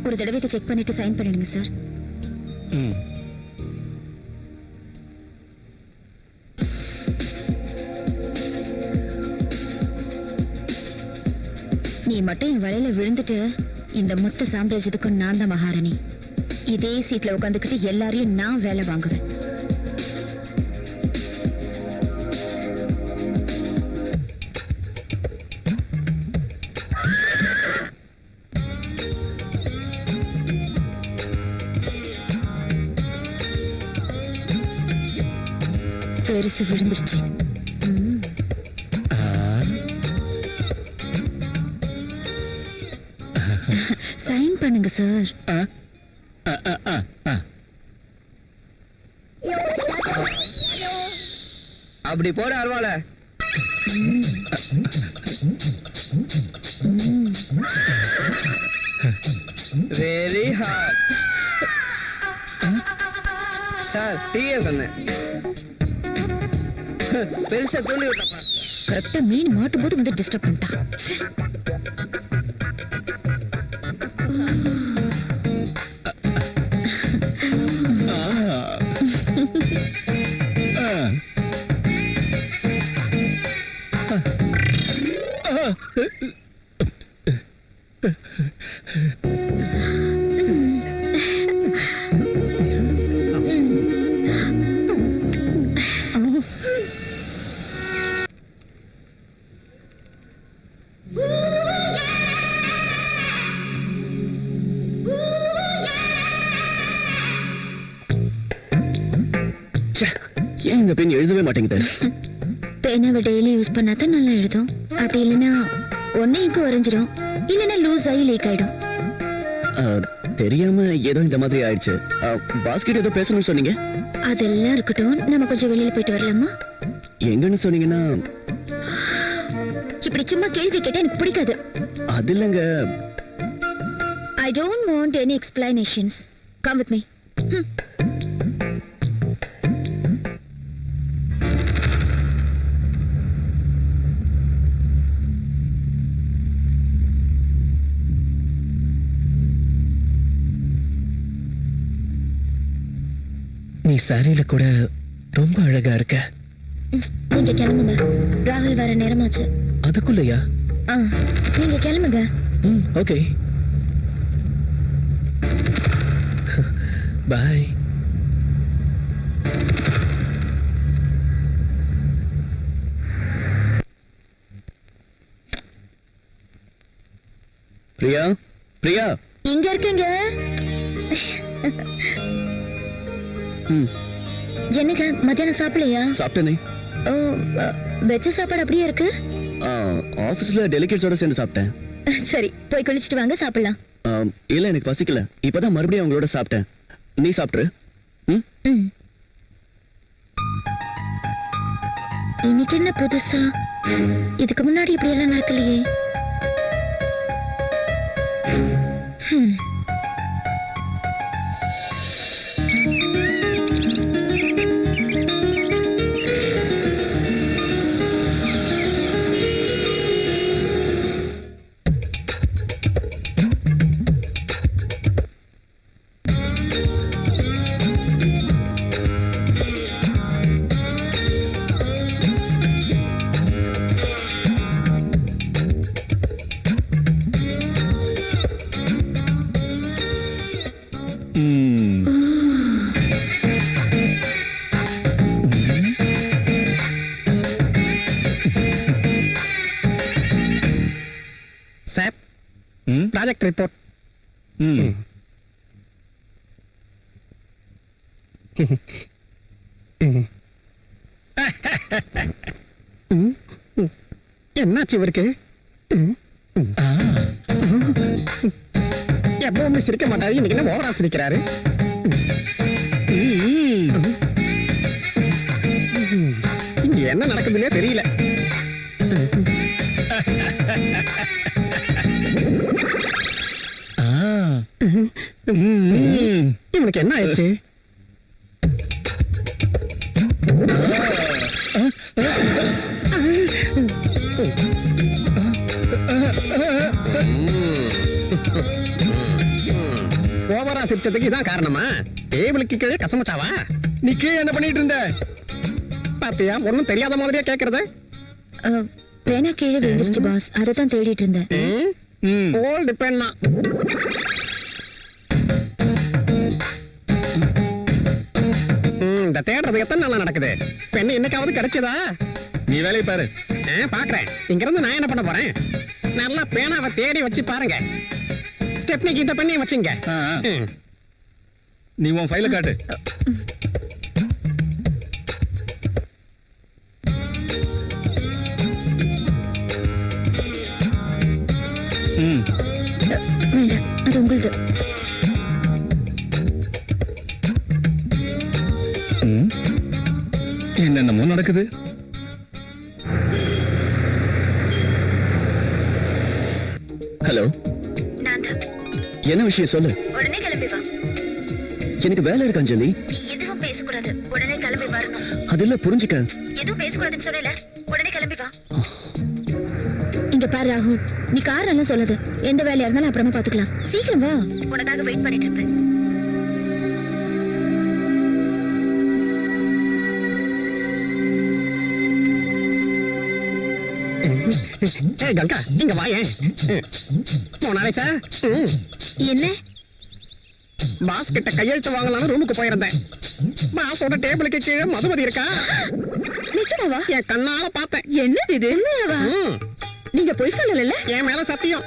ஒரு தடவை இதை செக் பண்ணிட்டு சைன் பண்ணிடுங்க சார். நீ மட்டும் என் வலையில விழுந்துட்டு இந்த மொத்த சாம்ராஜ்யத்துக்கும் நான் தான் மகாராணி. இதே சீட்ல உட்காந்துக்கிட்டு எல்லாரையும் நான் வேலை வாங்குவேன். பெருசு விழுந்துருச்சு. சைன் பண்ணுங்க சார். அப்படி போட அருவால. Very hard sir. டீயே சொன்னேன். பெருசா தூண்டி விட்டப்பா. கரெக்டா மீன் மாட்டும் போது வந்து டிஸ்டர்ப் பண்ணிட்டான். ஏன் இந்த பெண் எழுதவே மாட்டேங்குது? பேனாவை டெய்லி யூஸ் பண்ணாதான் நல்லா எழுதும். அப்படி இல்லைன்னா ஒன்னே இங்கு வரைஞ்சிடும், இல்லைன்னா லூஸ் ஆகி லீக் ஆயிடும். தெரியாம ஏதோ இந்த மாதிரி ஆயிடுச்சு. பாஸ்கெட் ஏதோ பேசணும்னு சொன்னீங்க. அதெல்லாம் இருக்கட்டும், நம்ம கொஞ்சம் வெளியில போயிட்டு வரலாமா? எங்கன்னு சொன்னீங்கன்னா? இப்படி சும்மா கேள்வி கேட்டா எனக்கு பிடிக்காது. அது இல்லைங்க. I don't want any explanations. Come with me. நீ சாரியில கூட ரொம்ப அழகா இருக்க. நீங்க கிளம்புங்க, ராகுல் வர நேரமாச்சு. அதுக்குள்ளயா? நீங்க கிளம்புங்க. Okay bye. பிரியா, பிரியா இங்க இருக்கீங்க? என்னங்க மத்தியானம் சாப்பிடலையா? சாப்பிட்டேனே. ஓ, வெச்ச சாப்பாடு அப்படியே இருக்கு. ஆபீஸ்ல டெலிகேட்ஸோட சேர்ந்து சாப்பிட்டேன். சரி, போய் குளிச்சிட்டு வாங்க, சாப்பிடலாம். இல்ல, எனக்கு பசிக்கல. இப்பதான் மறுபடியும் அவங்களோட சாப்பிட்டேன். நீ சாப்பிட்டுரு. இன்னைக்கு என்ன புதுசா? இதுக்கு முன்னாடி இப்படி எல்லாம் நடக்கலையே. Sir, project report. என்னாச்சு இவருக்கு? எப்பவுமே சிரிக்க மாட்டாரு, இன்னைக்கு என்ன ஓவரா சிரிக்கிறாரு? இங்க என்ன நடக்குதுன்னே தெரியல. இவனுக்கு என்ன ஆயிடுச்சு? ஓவரா சிரிச்சதுக்கு இதான் காரணமா? டேபிளுக்கு கீழே கசமச்சாவா? நீ கீழே என்ன பண்ணிட்டு இருந்த? பாத்தியா, ஒண்ணும் தெரியாத மாதிரியா கேக்குறது? பேனா கீழே விழுந்துருச்சு பாஸ், அதை தான் தேடிட்டு இருந்தேன். ஓல்டு பெண்ணா? இந்த தேடுறது எத்தனை நாளா நடக்குது? பெண்ணு என்னைக்காவது கிடைச்சதா? நீ வேலையை பாரு. பாக்குறேன். இங்க இருந்து நான் என்ன பண்ண போறேன்? நல்லா பேனாவை தேடி வச்சு பாருங்க. ஸ்டெப்னிக்கு இந்த பெண்ணையும் வச்சுங்க. ஆ, ஆ. நீ உன் ஃபைல காட்டு. வேண்டாம், அது உங்களுது. என்னென்னமோ நடக்குது. ஹலோ, நான் தான். என்ன விஷயம் சொல்லு. உடனே கிளம்பி வா. எனக்கு வேலை இருக்கு அஞ்சலி. நீ எதுவும் பேசக்கூடாது, உடனே கிளம்பி வரணும். அது இல்ல, புரிஞ்சுக்க. எதுவும் பேசக்கூடாதுன்னு சொல்லல, உடனே கிளம்பி வா. இங்க பாரு ராகுல், நீ காரணம் சொல்லாத. எந்த வேலையா இருந்தாலும் அப்புறமா பாத்துக்கலாம். சீக்கிரம் வா, உனக்காக வெயிட் பண்ணிட்டு இருப்பேன். ஏய் கங்கா, இங்க வாயேன். மோனாலிசா, என்ன? பாஸ் கிட்ட கையெழுத்து வாங்கலாம்னு ரூமுக்கு போயிருந்தேன். பாஸோட டேபிளுக்கு கீழே மதுமதி இருக்கா? நிச்சயமாவா? என் கண்ணால பார்த்தேன். என்னது இது? உண்மையாவா? ம், நீங்க போய் சொல்லல. என் மேல சத்தியம்.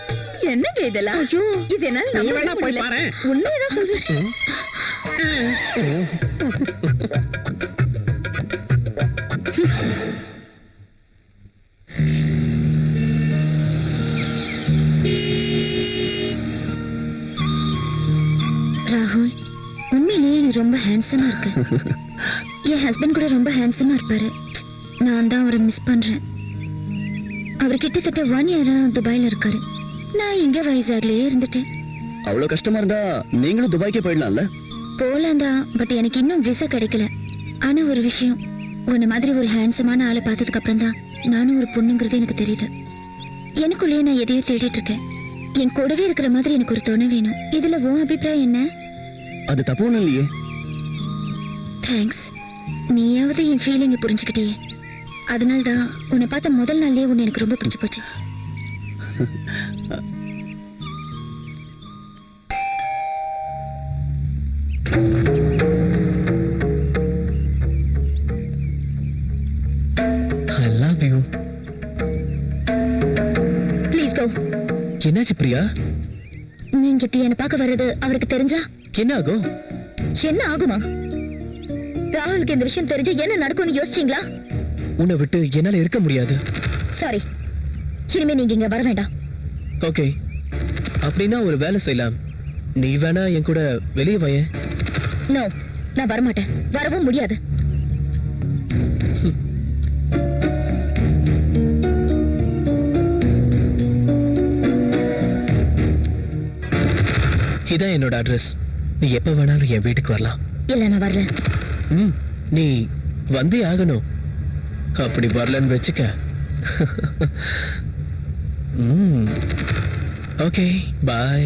என்னங்க இதெல்லாம்? ஐயோ, இது என்னால நீ நம்பவே வேணா போய் முடியல. பாரு. உண்மையதான் சொல்றேன். ராகுல், உண்மையிலேயே நீ ரொம்ப ஹேண்ட்ஸமா இருக்க. என் ஹஸ்பண்ட் கூட ரொம்ப ஹேண்ட்ஸமா இருப்பாரு. நான் தான் அவரை மிஸ் பண்றேன். அவர் கிட்டத்தட்ட 1 இயரா துபாயில இருக்காரு. நான் இங்க வைசாக்லயே இருந்துட்டேன். அவ்வளவு கஷ்டமா இருந்தா நீங்களும் துபாய்க்கே போயிடலாம்ல. போலாம் தான், பட் எனக்கு இன்னும் விசா கிடைக்கல. ஆனா ஒரு விஷயம், உன்ன மாதிரி ஒரு ஹேண்ட்ஸமான ஆளை பார்த்ததுக்கு அப்புறம் தான் நானும் ஒரு பொண்ணுங்கிறது எனக்கு தெரியுது. எனக்குள்ளேயே நான் எதையோ தேடிட்டு இருக்கேன். என் கூடவே இருக்கிற மாதிரி எனக்கு ஒரு துணை வேணும். இதுல உன் அபிப்பிராயம் என்ன? அது தப்பு ஒண்ணும் இல்லையே. தேங்க்ஸ். நீயாவது என் ஃபீலிங்கை புரிஞ்சுக்கிட்டியே. அதனால தான் உன்னை பார்த்த முதல் நாள்லயே உன்னை எனக்கு ரொம்ப பிடிச்சு போச்சு. I love you. Please go. என்னாச்சு பிரியா? நீங்க இப்படி என்ன பார்க்க வர்றது அவருக்கு தெரிஞ்சா என்ன ஆகும்? என்ன ஆகுமா? ராகுலுக்கு இந்த விஷயம் தெரிஞ்சு என்ன நடக்கும்னு யோசிச்சீங்களா? உன்னை விட்டு என்னால இருக்க முடியாது. சாரி, இனிமே நீங்க இங்க வர வேண்டாம். ஓகே, அப்படின்னா ஒரு வேலை செய்யலாம். நீ வேணா என் கூட வெளியே வாயேன். நோ, நான் வரமாட்டேன். வரவும் முடியாது. இதான் என்னோட அட்ரஸ். நீ எப்ப வேணாலும் என் வீட்டுக்கு வரலாம். இல்ல, நான் வரல. நீ வந்தே ஆகணும். அப்படி வரலன்னு வச்சுக்க. ஓகே, பாய்.